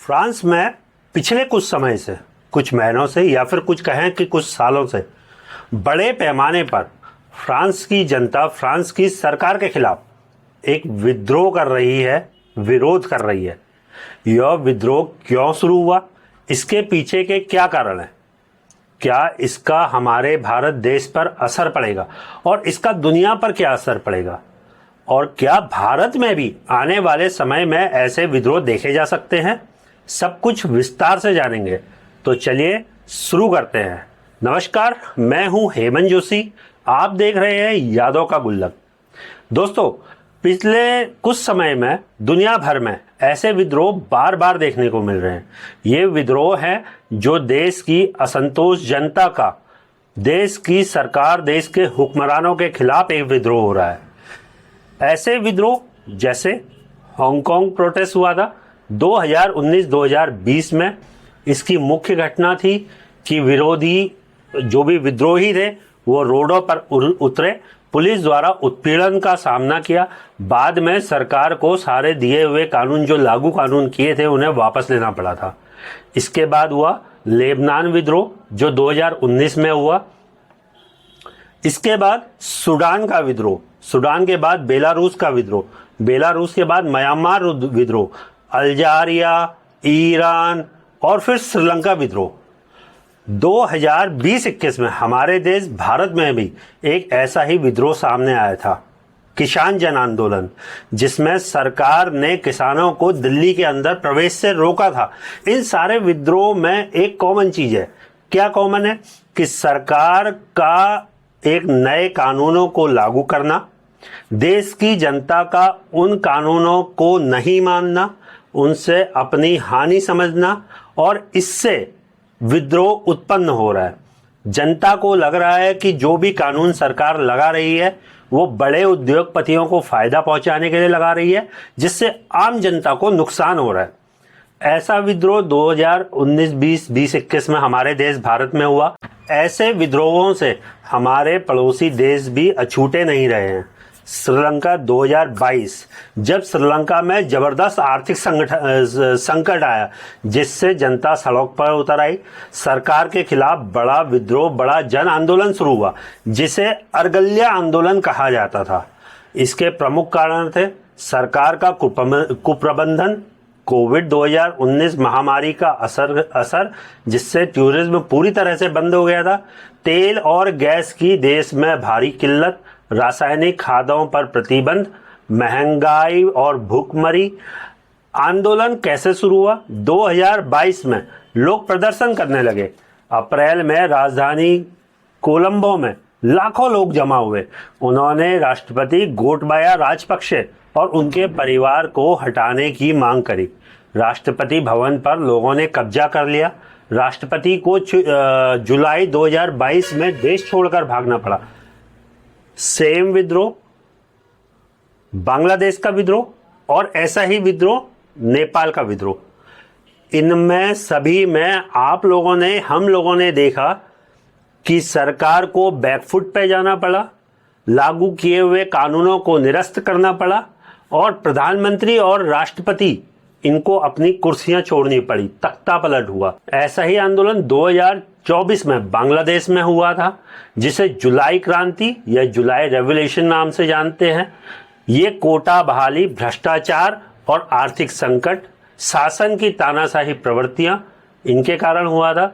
France में पिछले कुछ समय से, कुछ महीनों से या फिर कुछ कहें कि कुछ सालों से बड़े पैमाने पर फ्रांस की जनता फ्रांस की सरकार के खिलाफ एक विद्रोह कर रही है, विरोध कर रही है। यह विद्रोह क्यों शुरू हुआ, इसके पीछे के क्या कारण हैं, क्या इसका हमारे भारत देश पर असर पड़ेगा और इसका दुनिया पर क्या असर पड़ेगा, और क्या भारत में भी आने वाले समय में ऐसे विद्रोह देखे जा सकते हैं, सब कुछ विस्तार से जानेंगे। तो चलिए शुरू करते हैं। नमस्कार, मैं हूं हेमंत जोशी, आप देख रहे हैं यादों का गुल्लक। दोस्तों, पिछले कुछ समय में दुनिया भर में ऐसे विद्रोह बार बार देखने को मिल रहे हैं। ये विद्रोह हैं जो देश की असंतोष जनता का, देश की सरकार, देश के हुक्मरानों के खिलाफ एक विद्रोह हो रहा है। ऐसे विद्रोह जैसे हांगकांग प्रोटेस्ट हुआ था 2019-2020 में। इसकी मुख्य घटना थी कि विरोधी जो भी विद्रोही थे वो रोडों पर उतरे, पुलिस द्वारा उत्पीड़न का सामना किया। बाद में सरकार को सारे दिए हुए कानून, जो लागू कानून किए थे, उन्हें वापस लेना पड़ा था। इसके बाद हुआ लेबनान विद्रोह जो 2019 में हुआ। इसके बाद सूडान का विद्रोह, सूडान के बाद बेलारूस का विद्रोह, बेलारूस के बाद म्यांमार विद्रोह, अल्जारिया, ईरान और फिर श्रीलंका विद्रोह। 2020-21 में हमारे देश भारत में भी एक ऐसा ही विद्रोह सामने आया था, किसान जन आंदोलन, जिसमें सरकार ने किसानों को दिल्ली के अंदर प्रवेश से रोका था। इन सारे विद्रोह में एक कॉमन चीज है। क्या कॉमन है? कि सरकार का एक नए कानूनों को लागू करना, देश की जनता का उन कानूनों को नहीं मानना, उनसे अपनी हानि समझना, और इससे विद्रोह उत्पन्न हो रहा है। जनता को लग रहा है कि जो भी कानून सरकार लगा रही है वो बड़े उद्योगपतियों को फायदा पहुंचाने के लिए लगा रही है, जिससे आम जनता को नुकसान हो रहा है। ऐसा विद्रोह 2019-20, 20-21 में हमारे देश भारत में हुआ। ऐसे विद्रोहों से हमारे पड़ोसी देश भी अछूते नहीं रहे हैं। श्रीलंका 2022, जब श्रीलंका में जबरदस्त आर्थिक संकट आया, जिससे जनता सड़क पर उतर आई, सरकार के खिलाफ बड़ा विद्रोह, बड़ा जन आंदोलन शुरू हुआ, जिसे अर्गल्या आंदोलन कहा जाता था। इसके प्रमुख कारण थे सरकार का कुप्रबंधन, कोविड 2019 महामारी का असर, जिससे टूरिज्म पूरी तरह से बंद हो गया था, तेल और गैस की देश में भारी किल्लत, रासायनिक खादों पर प्रतिबंध, महंगाई और भूखमरी। आंदोलन कैसे शुरू हुआ? 2022 में लोग प्रदर्शन करने लगे। अप्रैल में राजधानी कोलंबो में लाखों लोग जमा हुए। उन्होंने राष्ट्रपति गोटबाया राजपक्षे और उनके परिवार को हटाने की मांग करी। राष्ट्रपति भवन पर लोगों ने कब्जा कर लिया। राष्ट्रपति को जुलाई 2022 में देश छोड़कर भागना पड़ा। सेम विद्रोह, बांग्लादेश का विद्रोह और ऐसा ही विद्रोह नेपाल का विद्रोह। इनमें सभी में हम लोगों ने देखा कि सरकार को बैकफुट पे जाना पड़ा, लागू किए हुए कानूनों को निरस्त करना पड़ा और प्रधानमंत्री और राष्ट्रपति इनको अपनी कुर्सियां छोड़नी पड़ी, तख्ता पलट हुआ। ऐसा ही आंदोलन 2024 में बांग्लादेश में हुआ था, जिसे जुलाई क्रांति या जुलाई रेवोल्यूशन नाम से जानते हैं। ये कोटा बहाली, भ्रष्टाचार और आर्थिक संकट, शासन की तानाशाही प्रवृत्तियां, इनके कारण हुआ था।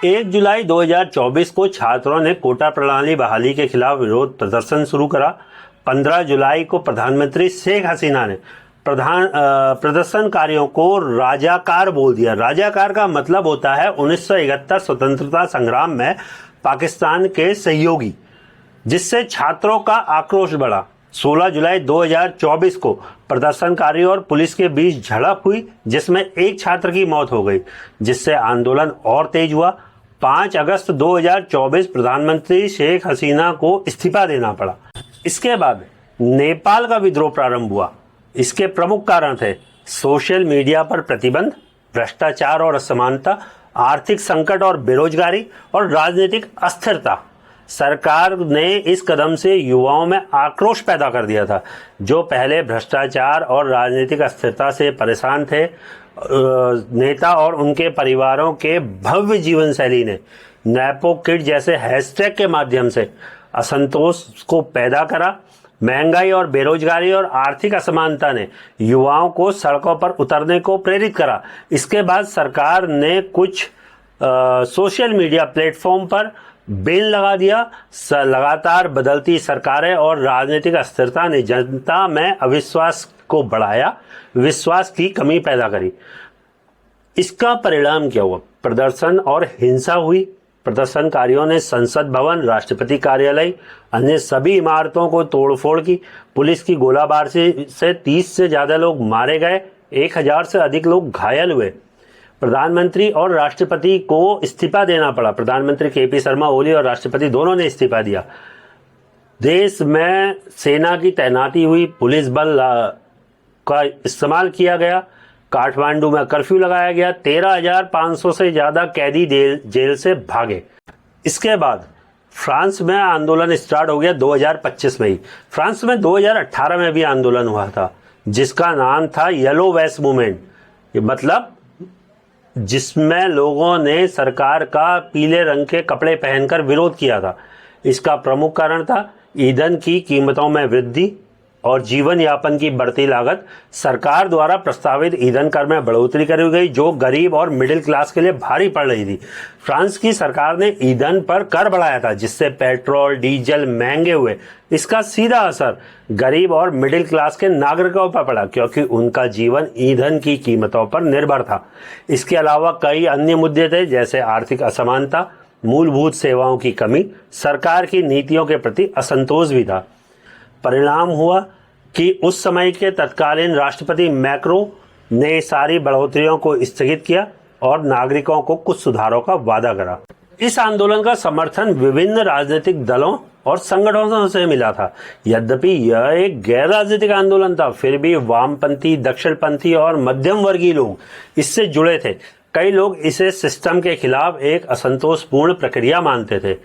1 जुलाई 2024 को छात्रों ने कोटा प्रणाली बहाली के खिलाफ विरोध प्रदर्शन शुरू करा। 15 जुलाई को प्रधानमंत्री शेख हसीना ने प्रदर्शनकारियों को राजाकार बोल दिया। राजाकार का मतलब होता है 1971 स्वतंत्रता संग्राम में पाकिस्तान के सहयोगी, जिससे छात्रों का आक्रोश बढ़ा। 16 जुलाई 2024 को प्रदर्शनकारी और पुलिस के बीच झड़प हुई, जिसमें एक छात्र की मौत हो गई, जिससे आंदोलन और तेज हुआ। 5 अगस्त 2024 प्रधानमंत्री शेख हसीना को इस्तीफा देना पड़ा। इसके बाद नेपाल का विद्रोह प्रारंभ हुआ। इसके प्रमुख कारण थे सोशल मीडिया पर प्रतिबंध, भ्रष्टाचार और असमानता, आर्थिक संकट और बेरोजगारी और राजनीतिक अस्थिरता। सरकार ने इस कदम से युवाओं में आक्रोश पैदा कर दिया था, जो पहले भ्रष्टाचार और राजनीतिक अस्थिरता से परेशान थे। नेता और उनके परिवारों के भव्य जीवन शैली ने नैपो किड जैसे हैशटैग के माध्यम से असंतोष को पैदा करा। महंगाई और बेरोजगारी और आर्थिक असमानता ने युवाओं को सड़कों पर उतरने को प्रेरित करा। इसके बाद सरकार ने कुछ सोशल मीडिया प्लेटफॉर्म पर बैन लगा दिया। लगातार बदलती सरकारें और राजनीतिक अस्थिरता ने जनता में अविश्वास को बढ़ाया, विश्वास की कमी पैदा करी। इसका परिणाम क्या हुआ? प्रदर्शन और हिंसा हुई। प्रदर्शनकारियों ने संसद भवन, राष्ट्रपति कार्यालय, अन्य सभी इमारतों को तोड़फोड़ की। पुलिस की गोलाबारी से 30 से ज्यादा लोग मारे गए, 1000 से अधिक लोग घायल हुए। प्रधानमंत्री और राष्ट्रपति को इस्तीफा देना पड़ा। प्रधानमंत्री केपी शर्मा ओली और राष्ट्रपति दोनों ने इस्तीफा दिया। देश में सेना की तैनाती हुई, पुलिस बल का इस्तेमाल किया गया। काठमांडू में कर्फ्यू लगाया गया। 13,500 से ज्यादा कैदी जेल से भागे। इसके बाद फ्रांस में आंदोलन स्टार्ट हो गया 2025 में ही। फ्रांस में 2018 में भी आंदोलन हुआ था, जिसका नाम था येलो वेस्ट मूवमेंट, मतलब जिसमें लोगों ने सरकार का पीले रंग के कपड़े पहनकर विरोध किया था। इसका प्रमुख कारण था ईंधन की कीमतों में वृद्धि और जीवन यापन की बढ़ती लागत। सरकार द्वारा प्रस्तावित ईंधन कर में बढ़ोतरी करी गई, जो गरीब और मिडिल क्लास के लिए भारी पड़ रही थी। फ्रांस की सरकार ने ईंधन पर कर बढ़ाया था, जिससे पेट्रोल डीजल महंगे हुए। इसका सीधा असर गरीब और मिडिल क्लास के नागरिकों पर पड़ा, क्योंकि उनका जीवन ईंधन की कीमतों पर निर्भर था। इसके अलावा कई अन्य मुद्दे थे, जैसे आर्थिक असमानता, मूलभूत सेवाओं की कमी, सरकार की नीतियों के प्रति असंतोष भी था। परिणाम हुआ कि उस समय के तत्कालीन राष्ट्रपति मैक्रो ने सारी बढ़ोतरियों को स्थगित किया और नागरिकों को कुछ सुधारों का वादा करा। इस आंदोलन का समर्थन विभिन्न राजनीतिक दलों और संगठनों से मिला था। यद्यपि यह एक गैर राजनीतिक आंदोलन था, फिर भी वामपंथी, दक्षिणपंथी और मध्यम वर्गीय लोग इससे जुड़े थे। कई लोग इसे सिस्टम के खिलाफ एक असंतोषपूर्ण प्रक्रिया मानते थे।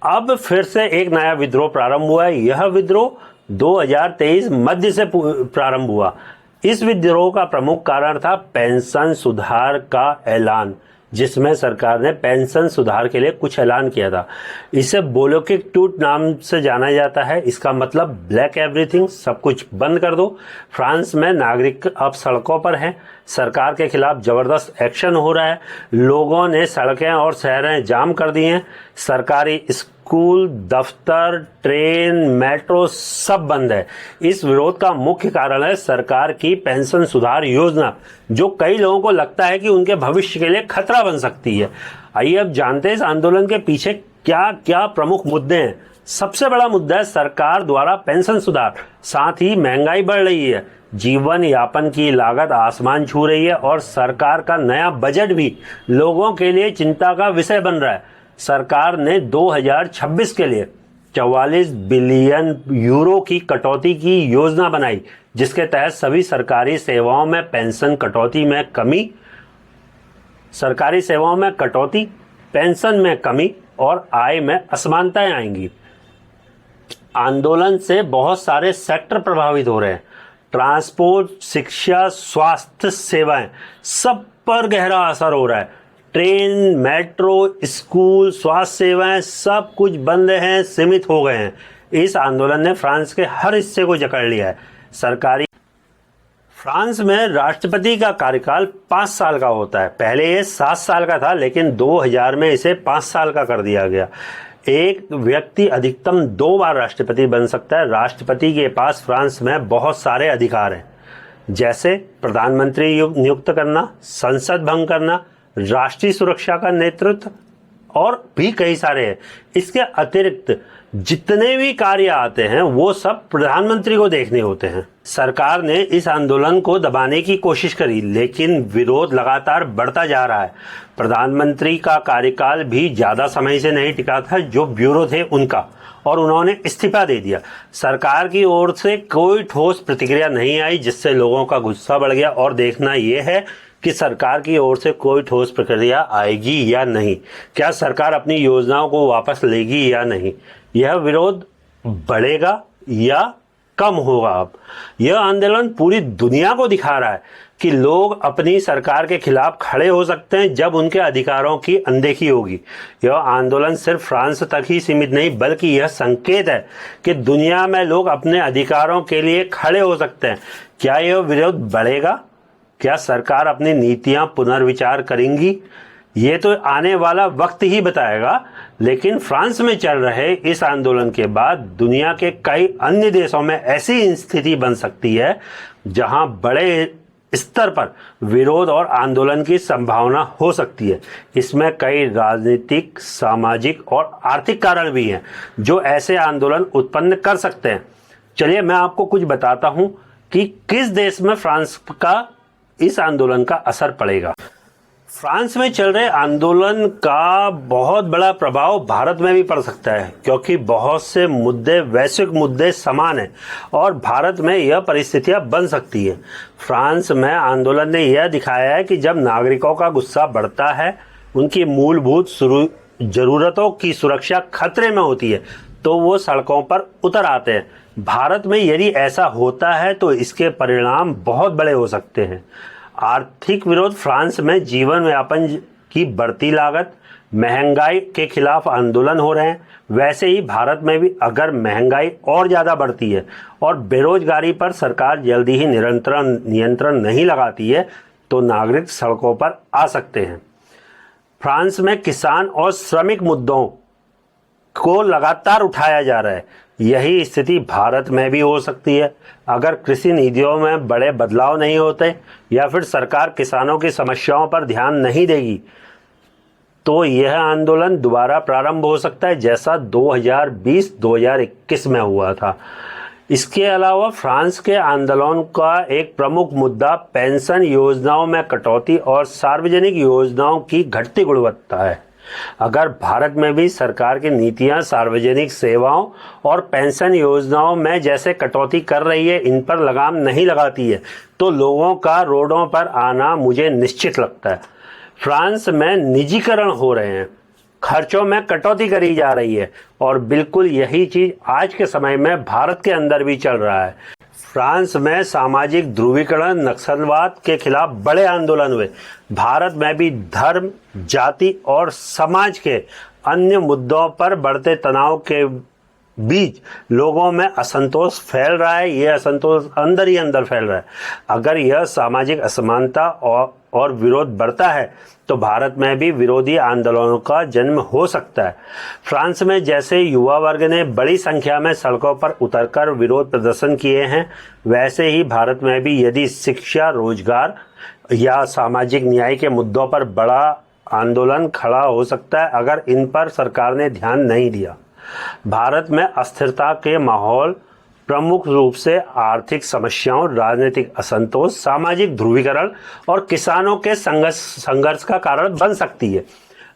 अब फिर से एक नया विद्रोह प्रारंभ हुआ है। यह विद्रोह 2023 मध्य से प्रारंभ हुआ। इस विद्रोह का प्रमुख कारण था पेंशन सुधार का ऐलान, जिसमें सरकार ने पेंशन सुधार के लिए कुछ ऐलान किया था। इसे बोलोकिक टूट नाम से जाना जाता है। इसका मतलब ब्लैक एवरीथिंग, सब कुछ बंद कर दो। फ्रांस में नागरिक अब सड़कों पर हैं। सरकार के खिलाफ जबरदस्त एक्शन हो रहा है। लोगों ने सड़कें और शहरें जाम कर दी हैं। सरकारी स्कूल, दफ्तर, ट्रेन, मेट्रो सब बंद है। इस विरोध का मुख्य कारण है सरकार की पेंशन सुधार योजना, जो कई लोगों को लगता है कि उनके भविष्य के लिए खतरा बन सकती है। आइए अब जानते हैं इस आंदोलन के पीछे क्या क्या प्रमुख मुद्दे हैं। सबसे बड़ा मुद्दा है सरकार द्वारा पेंशन सुधार, साथ ही महंगाई बढ़ रही है, जीवन यापन की लागत आसमान छू रही है और सरकार का नया बजट भी लोगों के लिए चिंता का विषय बन रहा है। सरकार ने 2026 के लिए 44 बिलियन यूरो की कटौती की योजना बनाई, जिसके तहत सभी सरकारी सेवाओं में पेंशन कटौती में कमी, सरकारी सेवाओं में कटौती, पेंशन में कमी और आय में असमानताएं आएंगी। आंदोलन से बहुत सारे सेक्टर प्रभावित हो रहे हैं। ट्रांसपोर्ट, शिक्षा, स्वास्थ्य सेवाएं, सब पर गहरा असर हो रहा है। ट्रेन, मेट्रो, स्कूल, स्वास्थ्य सेवाएं सब कुछ बंद हैं, सीमित हो गए हैं। इस आंदोलन ने फ्रांस के हर हिस्से को जकड़ लिया है। फ्रांस में राष्ट्रपति का कार्यकाल 5 साल का होता है। पहले ये 7 साल का था, लेकिन 2000 में इसे 5 साल का कर दिया गया। एक व्यक्ति अधिकतम 2 बार राष्ट्रपति बन सकता है। राष्ट्रपति के पास फ्रांस में बहुत सारे अधिकार हैं, जैसे प्रधानमंत्री नियुक्त करना, संसद भंग करना, राष्ट्रीय सुरक्षा का नेतृत्व और भी कई सारे हैं। इसके अतिरिक्त जितने भी कार्य आते हैं वो सब प्रधानमंत्री को देखने होते हैं। सरकार ने इस आंदोलन को दबाने की कोशिश करी, लेकिन विरोध लगातार बढ़ता जा रहा है। प्रधानमंत्री का कार्यकाल भी ज्यादा समय से नहीं टिका था, जो ब्यूरो थे उनका, और उन्होंने इस्तीफा दे दिया। सरकार की ओर से कोई ठोस प्रतिक्रिया नहीं आई, जिससे लोगों का गुस्सा बढ़ गया। और देखना यह है कि सरकार की ओर से कोई ठोस प्रक्रिया आएगी या नहीं, क्या सरकार अपनी योजनाओं को वापस लेगी या नहीं, यह विरोध बढ़ेगा या कम होगा। अब यह आंदोलन पूरी दुनिया को दिखा रहा है कि लोग अपनी सरकार के खिलाफ खड़े हो सकते हैं जब उनके अधिकारों की अनदेखी होगी। यह आंदोलन सिर्फ फ्रांस तक ही सीमित नहीं, बल्कि यह संकेत है कि दुनिया में लोग अपने अधिकारों के लिए खड़े हो सकते हैं। क्या यह विरोध बढ़ेगा? क्या सरकार अपनी नीतियां पुनर्विचार करेंगी? ये तो आने वाला वक्त ही बताएगा। लेकिन फ्रांस में चल रहे इस आंदोलन के बाद दुनिया के कई अन्य देशों में ऐसी स्थिति बन सकती है जहां बड़े स्तर पर विरोध और आंदोलन की संभावना हो सकती है। इसमें कई राजनीतिक, सामाजिक और आर्थिक कारण भी हैं जो ऐसे आंदोलन उत्पन्न कर सकते हैं। चलिए मैं आपको कुछ बताता हूं कि किस देश में फ्रांस का इस आंदोलन का असर पड़ेगा। फ्रांस में चल रहे आंदोलन का बहुत बड़ा प्रभाव भारत में भी पड़ सकता है, क्योंकि बहुत से मुद्दे, वैश्विक मुद्दे समान हैं और भारत में यह परिस्थितियां बन सकती है। फ्रांस में आंदोलन ने यह दिखाया है कि जब नागरिकों का गुस्सा बढ़ता है, उनकी मूलभूत जरूरतों की सुरक्षा खतरे में होती है, तो वो सड़कों पर उतर आते हैं। भारत में यदि ऐसा होता है तो इसके परिणाम बहुत बड़े हो सकते हैं। आर्थिक विरोध, फ्रांस में जीवन यापन की बढ़ती लागत, महंगाई के खिलाफ आंदोलन हो रहे हैं। वैसे ही भारत में भी अगर महंगाई और ज़्यादा बढ़ती है और बेरोजगारी पर सरकार जल्दी ही नियंत्रण नहीं लगाती है तो नागरिक सड़कों पर आ सकते हैं। फ्रांस में किसान और श्रमिक मुद्दों को लगातार उठाया जा रहा है। यही स्थिति भारत में भी हो सकती है अगर कृषि नीतियों में बड़े बदलाव नहीं होते या फिर सरकार किसानों की समस्याओं पर ध्यान नहीं देगी तो यह आंदोलन दोबारा प्रारंभ हो सकता है, जैसा 2020-2021 में हुआ था। इसके अलावा फ्रांस के आंदोलन का एक प्रमुख मुद्दा पेंशन योजनाओं में कटौती और सार्वजनिक योजनाओं की घटती गुणवत्ता है। अगर भारत में भी सरकार की नीतियां सार्वजनिक सेवाओं और पेंशन योजनाओं में जैसे कटौती कर रही है, इन पर लगाम नहीं लगाती है, तो लोगों का रोडों पर आना मुझे निश्चित लगता है। फ्रांस में निजीकरण हो रहे हैं, खर्चों में कटौती करी जा रही है और बिल्कुल यही चीज आज के समय में भारत के अंदर भी चल रहा है। फ्रांस में सामाजिक ध्रुवीकरण, नक्सलवाद के खिलाफ बड़े आंदोलन हुए। भारत में भी धर्म, जाति और समाज के अन्य मुद्दों पर बढ़ते तनाव के बीच लोगों में असंतोष फैल रहा है। यह असंतोष अंदर ही अंदर फैल रहा है। अगर यह सामाजिक असमानता और विरोध बढ़ता है तो भारत में भी विरोधी आंदोलनों का जन्म हो सकता है। फ्रांस में जैसे युवा वर्ग ने बड़ी संख्या में सड़कों पर उतरकर विरोध प्रदर्शन किए हैं, वैसे ही भारत में भी यदि शिक्षा, रोजगार या सामाजिक न्याय के मुद्दों पर बड़ा आंदोलन खड़ा हो सकता है अगर इन पर सरकार ने ध्यान नहीं दिया। भारत में अस्थिरता के माहौल प्रमुख रूप से आर्थिक समस्याओं, राजनीतिक असंतोष, सामाजिक ध्रुवीकरण और किसानों के संघर्ष का कारण बन सकती है।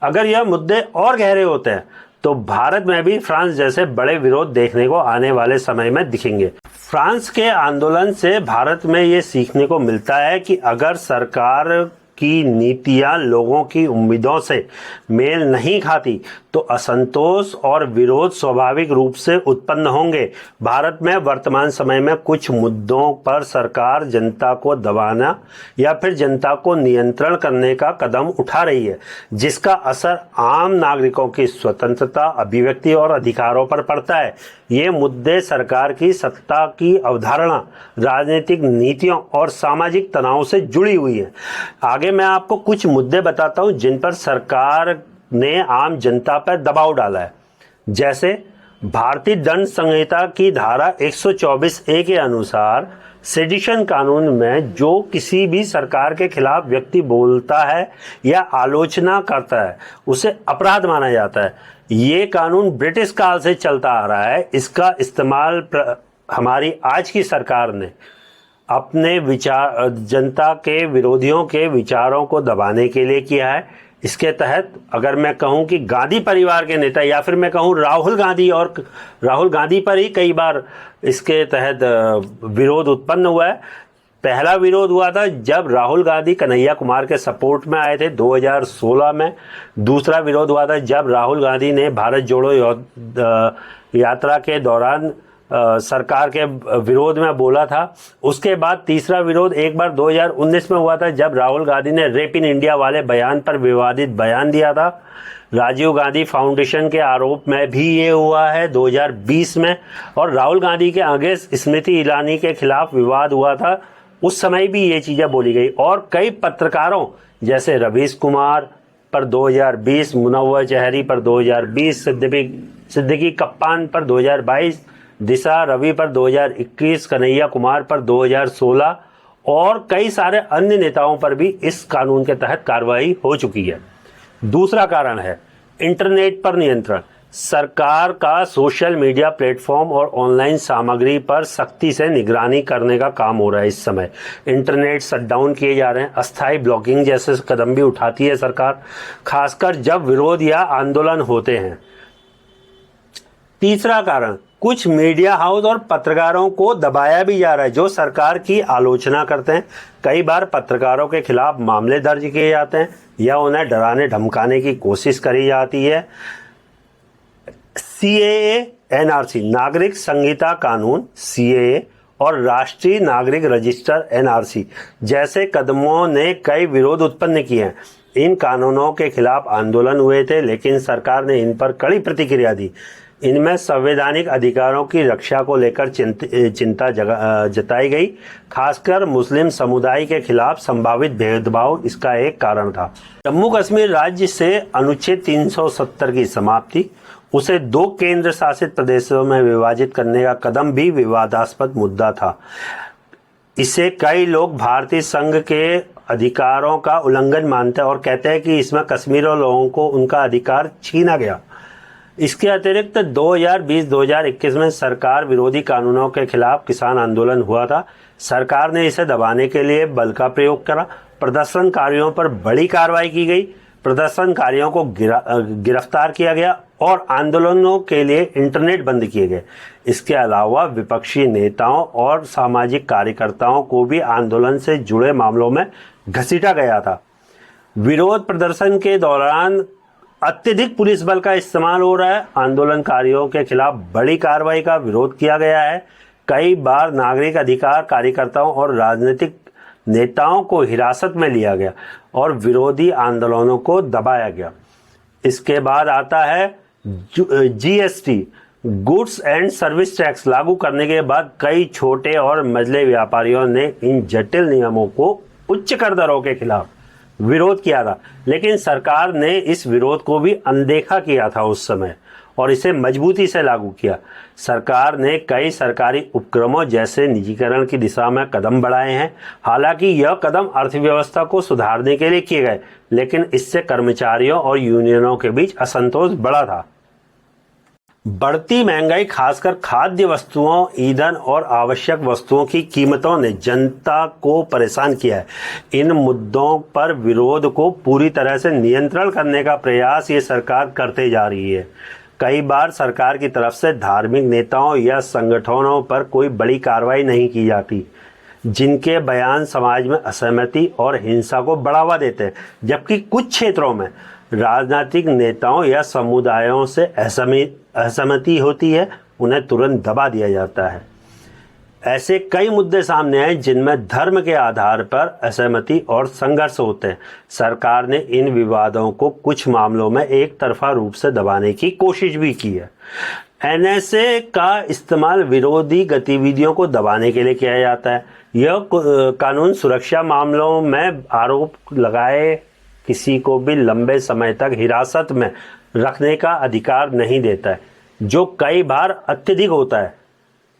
अगर यह मुद्दे और गहरे होते हैं तो भारत में भी फ्रांस जैसे बड़े विरोध देखने को आने वाले समय में दिखेंगे। फ्रांस के आंदोलन से भारत में ये सीखने को मिलता है कि अगर सरकार की नीतियां लोगों की उम्मीदों से मेल नहीं खाती तो असंतोष और विरोध स्वाभाविक रूप से उत्पन्न होंगे। भारत में वर्तमान समय में कुछ मुद्दों पर सरकार जनता को दबाना या फिर जनता को नियंत्रण करने का कदम उठा रही है, जिसका असर आम नागरिकों की स्वतंत्रता, अभिव्यक्ति और अधिकारों पर पड़ता है। ये मुद्दे सरकार की सत्ता की अवधारणा, राजनीतिक नीतियों और सामाजिक तनाव से जुड़ी हुई है। आगे मैं आपको कुछ मुद्दे बताता हूं जिन पर सरकार ने आम जनता पर दबाव डाला है। जैसे भारतीय दंड संहिता की धारा 124A के अनुसार सेडिशन कानून में जो किसी भी सरकार के खिलाफ व्यक्ति बोलता है या आलोचना करता है उसे अपराध माना जाता है। ये कानून ब्रिटिश काल से चलता आ रहा है। इसका इस्तेमाल हमारी आज की सरकार ने अपने विचार, जनता के विरोधियों के विचारों को दबाने के लिए किया है। इसके तहत अगर मैं कहूं कि गांधी परिवार के नेता या फिर मैं कहूं राहुल गांधी पर ही कई बार इसके तहत विरोध उत्पन्न हुआ है। पहला विरोध हुआ था जब राहुल गांधी कन्हैया कुमार के सपोर्ट में आए थे 2016 में। दूसरा विरोध हुआ था जब राहुल गांधी ने भारत जोड़ो यात्रा के दौरान सरकार के विरोध में बोला था। उसके बाद तीसरा विरोध एक बार 2019 में हुआ था जब राहुल गांधी ने रेप इन इंडिया वाले बयान पर विवादित बयान दिया था। राजीव गांधी फाउंडेशन के आरोप में भी ये हुआ है 2020 में, और राहुल गांधी के आगे स्मृति ईरानी के खिलाफ विवाद हुआ था, उस समय भी ये चीजें बोली गई। और कई पत्रकारों जैसे रवीश कुमार पर 2020, मुनव्वर जहरी पर 2020, सिद्दीकी कप्तान पर 2022, दिशा रवि पर 2021, कन्हैया कुमार पर 2016 और कई सारे अन्य नेताओं पर भी इस कानून के तहत कार्रवाई हो चुकी है। दूसरा कारण है इंटरनेट पर नियंत्रण। सरकार का सोशल मीडिया प्लेटफॉर्म और ऑनलाइन सामग्री पर सख्ती से निगरानी करने का काम हो रहा है। इस समय इंटरनेट शटडाउन किए जा रहे हैं, अस्थायी ब्लॉकिंग जैसे कदम भी उठाती है सरकार, खासकर जब विरोध या आंदोलन होते हैं। तीसरा कारण, कुछ मीडिया हाउस और पत्रकारों को दबाया भी जा रहा है जो सरकार की आलोचना करते हैं। कई बार पत्रकारों के खिलाफ मामले दर्ज किए जाते हैं या उन्हें डराने धमकाने की कोशिश करी जाती है। CAA, NRC नागरिक संहिता कानून CAA और राष्ट्रीय नागरिक रजिस्टर NRC जैसे कदमों ने कई विरोध उत्पन्न किए हैं। इन कानूनों के खिलाफ आंदोलन हुए थे, लेकिन सरकार ने इन पर कड़ी प्रतिक्रिया दी। इनमें संवैधानिक अधिकारों की रक्षा को लेकर चिंता जताई गई, खासकर मुस्लिम समुदाय के खिलाफ संभावित भेदभाव इसका एक कारण था। जम्मू कश्मीर राज्य से अनुच्छेद 370 की समाप्ति, उसे 2 केंद्र शासित प्रदेशों में विभाजित करने का कदम भी विवादास्पद मुद्दा था। इसे कई लोग भारतीय संघ के अधिकारों का उल्लंघन मानते हैं और कहते हैं कि इसमें कश्मीरी लोगों को उनका अधिकार छीना गया। इसके अतिरिक्त 2020-2021 में सरकार विरोधी कानूनों के खिलाफ किसान आंदोलन हुआ था। सरकार ने इसे दबाने के लिए बल का प्रयोग करा। प्रदर्शनकारियों पर बड़ी कार्रवाई की गई, प्रदर्शनकारियों को गिरफ्तार किया गया और आंदोलनों के लिए इंटरनेट बंद किए गए। इसके अलावा विपक्षी नेताओं और सामाजिक कार्यकर्ताओं को भी आंदोलन से जुड़े मामलों में घसीटा गया था। विरोध प्रदर्शन के दौरान अत्यधिक पुलिस बल का इस्तेमाल हो रहा है। आंदोलनकारियों के खिलाफ बड़ी कार्रवाई का विरोध किया गया है। कई बार नागरिक अधिकार कार्यकर्ताओं और राजनीतिक नेताओं को हिरासत में लिया गया और विरोधी आंदोलनों को दबाया गया। इसके बाद आता है GST, goods and service tax लागू करने के बाद कई छोटे और मझले व्यापारियों ने इन जटिल नियमों को उच्च कर दरों के खिलाफ विरोध किया था, लेकिन सरकार ने इस विरोध को भी अनदेखा किया था उस समय और इसे मजबूती से लागू किया। सरकार ने कई सरकारी उपक्रमों जैसे निजीकरण की दिशा में कदम बढ़ाए हैं। हालांकि यह कदम अर्थव्यवस्था को सुधारने के लिए किए गए, लेकिन इससे कर्मचारियों और यूनियनों के बीच असंतोष बढ़ा था। बढ़ती महंगाई, खासकर खाद्य वस्तुओं, ईंधन और आवश्यक वस्तुओं की कीमतों ने जनता को परेशान किया है। इन मुद्दों पर विरोध को पूरी तरह से नियंत्रण करने का प्रयास ये सरकार करते जा रही है। कई बार सरकार की तरफ से धार्मिक नेताओं या संगठनों पर कोई बड़ी कार्रवाई नहीं की जाती, जिनके बयान समाज में असहमति और हिंसा को बढ़ावा देते हैं, जबकि कुछ क्षेत्रों में राजनीतिक नेताओं या समुदायों से असहमति होती है, उन्हें तुरंत दबा दिया जाता है। ऐसे कई मुद्दे सामने आए जिनमें धर्म के आधार पर असहमति और संघर्ष होते हैं। सरकार ने इन विवादों को कुछ मामलों में एक तरफा रूप से दबाने की कोशिश भी की है। NSA का इस्तेमाल विरोधी गतिविधियों को दबाने के लिए किया जाता है। यह कानून सुरक्षा मामलों में आरोप लगाए किसी को भी लंबे समय तक हिरासत में रखने का अधिकार नहीं देता है, जो कई बार अत्यधिक होता है।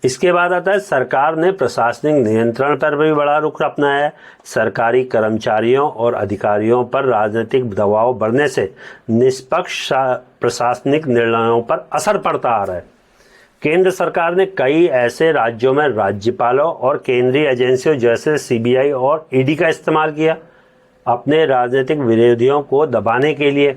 इसके बाद आता है सरकार ने प्रशासनिक नियंत्रण पर भी बड़ा रुख अपनाया है। सरकारी कर्मचारियों और अधिकारियों पर राजनीतिक दबाव बढ़ने से निष्पक्ष प्रशासनिक निर्णयों पर असर पड़ता आ रहा है। केंद्र सरकार ने कई ऐसे राज्यों में राज्यपालों और केंद्रीय एजेंसियों जैसे CBI और ED का इस्तेमाल किया अपने राजनीतिक विरोधियों को दबाने के लिए।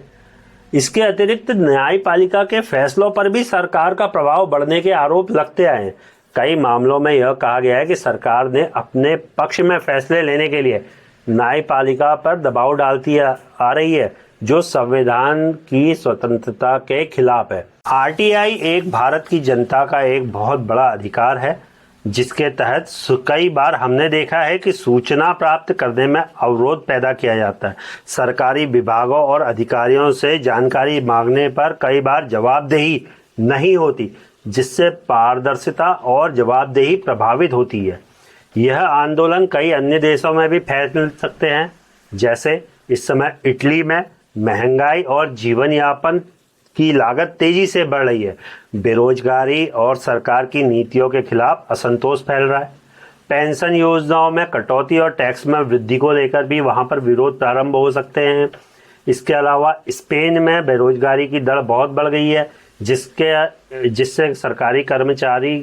इसके अतिरिक्त न्यायपालिका के फैसलों पर भी सरकार का प्रभाव बढ़ने के आरोप लगते आए हैं। कई मामलों में यह कहा गया है कि सरकार ने अपने पक्ष में फैसले लेने के लिए न्यायपालिका पर दबाव डालती आ रही है, जो संविधान की स्वतंत्रता के खिलाफ है। आरटीआई एक भारत की जनता का एक बहुत बड़ा अधिकार है, जिसके तहत कई बार हमने देखा है कि सूचना प्राप्त करने में अवरोध पैदा किया जाता है। सरकारी विभागों और अधिकारियों से जानकारी मांगने पर कई बार जवाबदेही नहीं होती, जिससे पारदर्शिता और जवाबदेही प्रभावित होती है। यह आंदोलन कई अन्य देशों में भी फैल सकते हैं, जैसे इस समय इटली में महंगाई और जीवन यापन की लागत तेजी से बढ़ रही है। बेरोजगारी और सरकार की नीतियों के खिलाफ असंतोष फैल रहा है। पेंशन योजनाओं में कटौती और टैक्स में वृद्धि को लेकर भी वहां पर विरोध प्रारंभ हो सकते हैं। इसके अलावा स्पेन में बेरोजगारी की दर बहुत बढ़ गई है, जिससे सरकारी कर्मचारी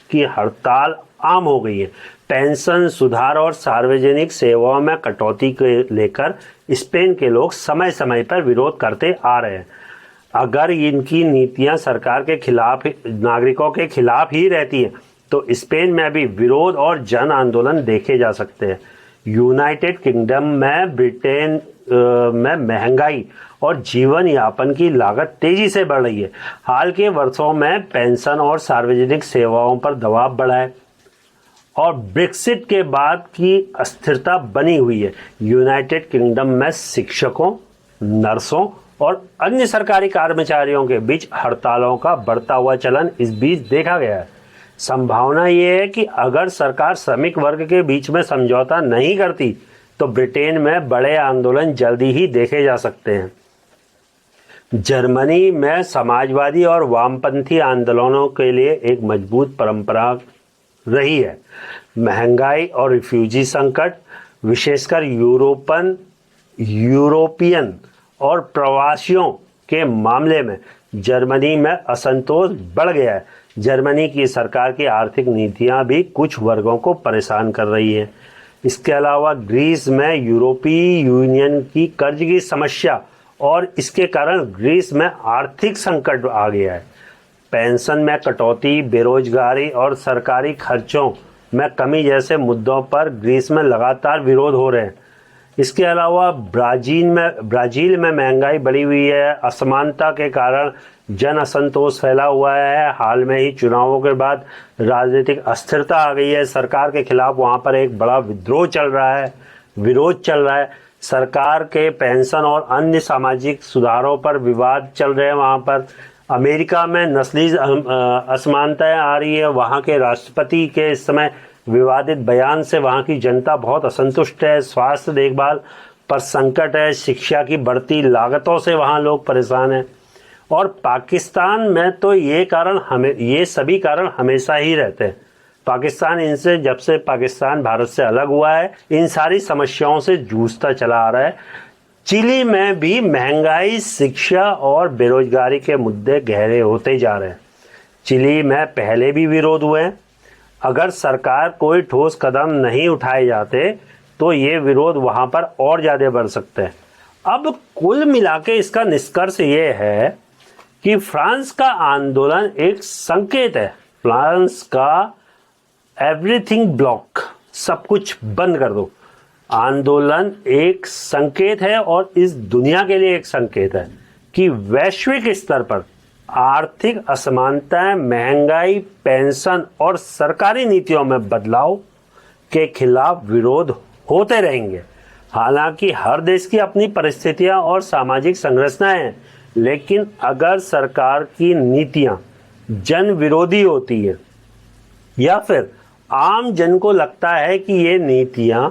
की हड़ताल आम हो गई है। पेंशन सुधार और सार्वजनिक सेवाओं में कटौती को लेकर स्पेन के लोग समय समय पर विरोध करते आ रहे हैं। अगर इनकी नीतियां सरकार के खिलाफ, नागरिकों के खिलाफ ही रहती हैं, तो स्पेन में भी विरोध और जन आंदोलन देखे जा सकते हैं। यूनाइटेड किंगडम में, ब्रिटेन में महंगाई और जीवन यापन की लागत तेजी से बढ़ रही है। हाल के वर्षों में पेंशन और सार्वजनिक सेवाओं पर दबाव बढ़ा है और ब्रेक्सिट के बाद की अस्थिरता बनी हुई है। यूनाइटेड किंगडम में शिक्षकों, नर्सों और अन्य सरकारी कर्मचारियों के बीच हड़तालों का बढ़ता हुआ चलन इस बीच देखा गया है। संभावना यह है कि अगर सरकार श्रमिक वर्ग के बीच में समझौता नहीं करती, तो ब्रिटेन में बड़े आंदोलन जल्दी ही देखे जा सकते हैं। जर्मनी में समाजवादी और वामपंथी आंदोलनों के लिए एक मजबूत परंपरा रही है। महंगाई और रिफ्यूजी संकट, विशेषकर यूरोपियन और प्रवासियों के मामले में जर्मनी में असंतोष बढ़ गया है। जर्मनी की सरकार की आर्थिक नीतियां भी कुछ वर्गों को परेशान कर रही हैं। इसके अलावा ग्रीस में यूरोपीय यूनियन की कर्ज की समस्या और इसके कारण ग्रीस में आर्थिक संकट आ गया है। पेंशन में कटौती, बेरोजगारी और सरकारी खर्चों में कमी जैसे मुद्दों पर ग्रीस में लगातार विरोध हो रहे हैं। इसके अलावा ब्राजील में महंगाई बढ़ी हुई है। असमानता के कारण जन असंतोष फैला हुआ है। हाल में ही चुनावों के बाद राजनीतिक अस्थिरता आ गई है। सरकार के खिलाफ वहां पर एक बड़ा विरोध चल रहा है। सरकार के पेंशन और अन्य सामाजिक सुधारों पर विवाद चल रहे हैं। वहां पर अमेरिका में नस्ली असमानताएं आ रही है। वहां के राष्ट्रपति के इस समय विवादित बयान से वहां की जनता बहुत असंतुष्ट है। स्वास्थ्य देखभाल पर संकट है। शिक्षा की बढ़ती लागतों से वहां लोग परेशान हैं। और पाकिस्तान में तो ये सभी कारण हमेशा ही रहते हैं। पाकिस्तान जब से पाकिस्तान भारत से अलग हुआ है, इन सारी समस्याओं से जूझता चला आ रहा है। चिली में भी महंगाई, शिक्षा और बेरोजगारी के मुद्दे गहरे होते जा रहे हैं। चिली में पहले भी विरोध हुए हैं। अगर सरकार कोई ठोस कदम नहीं उठाए जाते, तो ये विरोध वहां पर और ज्यादा बढ़ सकते हैं। अब कुल मिलाके इसका निष्कर्ष ये है कि फ्रांस का आंदोलन एक संकेत है। फ्रांस का एवरीथिंग ब्लॉक, सब कुछ बंद कर दो, आंदोलन एक संकेत है और इस दुनिया के लिए एक संकेत है कि वैश्विक स्तर पर आर्थिक असमानताएं, महंगाई, पेंशन और सरकारी नीतियों में बदलाव के खिलाफ विरोध होते रहेंगे। हालांकि हर देश की अपनी परिस्थितियां और सामाजिक संरचनाएं हैं, लेकिन अगर सरकार की नीतियां जन विरोधी होती है या फिर आम जन को लगता है कि ये नीतियां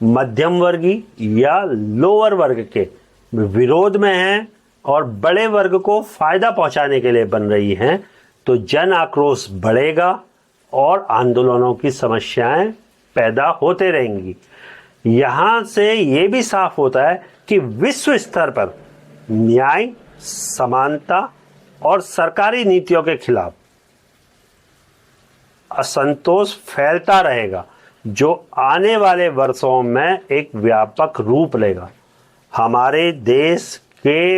मध्यम वर्गीय या लोअर वर्ग के विरोध में हैं और बड़े वर्ग को फायदा पहुंचाने के लिए बन रही हैं, तो जन आक्रोश बढ़ेगा और आंदोलनों की समस्याएं पैदा होते रहेंगी। यहां से ये भी साफ होता है कि विश्व स्तर पर न्याय, समानता और सरकारी नीतियों के खिलाफ असंतोष फैलता रहेगा, जो आने वाले वर्षों में एक व्यापक रूप लेगा। हमारे देश के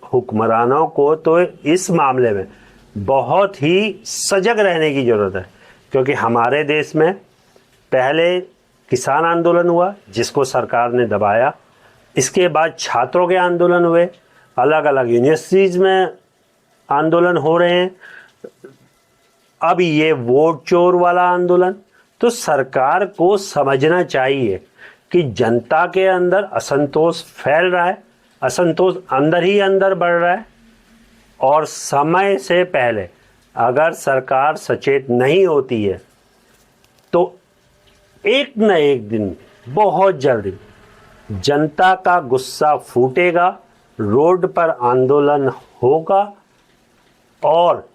हुक्मरानों को तो इस मामले में बहुत ही सजग रहने की जरूरत है। क्योंकि हमारे देश में पहले किसान आंदोलन हुआ जिसको सरकार ने दबाया, इसके बाद छात्रों के आंदोलन हुए, अलग अलग यूनिवर्सिटीज़ में आंदोलन हो रहे हैं, अब ये वोट चोर वाला आंदोलन। तो सरकार को समझना चाहिए कि जनता के अंदर असंतोष फैल रहा है, असंतोष अंदर ही अंदर बढ़ रहा है, और समय से पहले अगर सरकार सचेत नहीं होती है तो एक न एक दिन बहुत जल्दी जनता का गुस्सा फूटेगा, रोड पर आंदोलन होगा और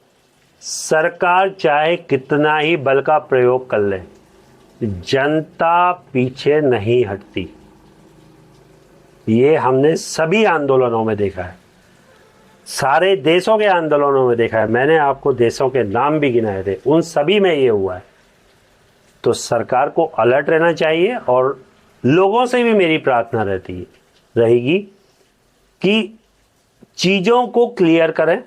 सरकार चाहे कितना ही बल का प्रयोग कर ले, जनता पीछे नहीं हटती। ये हमने सभी आंदोलनों में देखा है, सारे देशों के आंदोलनों में देखा है। मैंने आपको देशों के नाम भी गिनाए थे, उन सभी में ये हुआ है। तो सरकार को अलर्ट रहना चाहिए और लोगों से भी मेरी प्रार्थना रहेगी कि चीज़ों को क्लियर करें,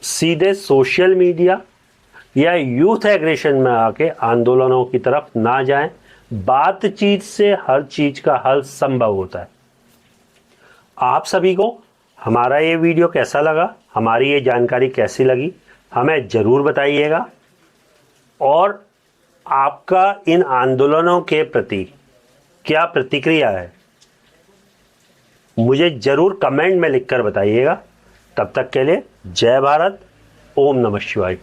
सीधे सोशल मीडिया या यूथ एग्रेशन में आके आंदोलनों की तरफ ना जाएं। बातचीत से हर चीज का हल संभव होता है। आप सभी को हमारा ये वीडियो कैसा लगा, हमारी ये जानकारी कैसी लगी, हमें जरूर बताइएगा। और आपका इन आंदोलनों के प्रति क्या प्रतिक्रिया है, मुझे जरूर कमेंट में लिखकर बताइएगा। तब तक के लिए जय भारत, ओम नमः शिवाय।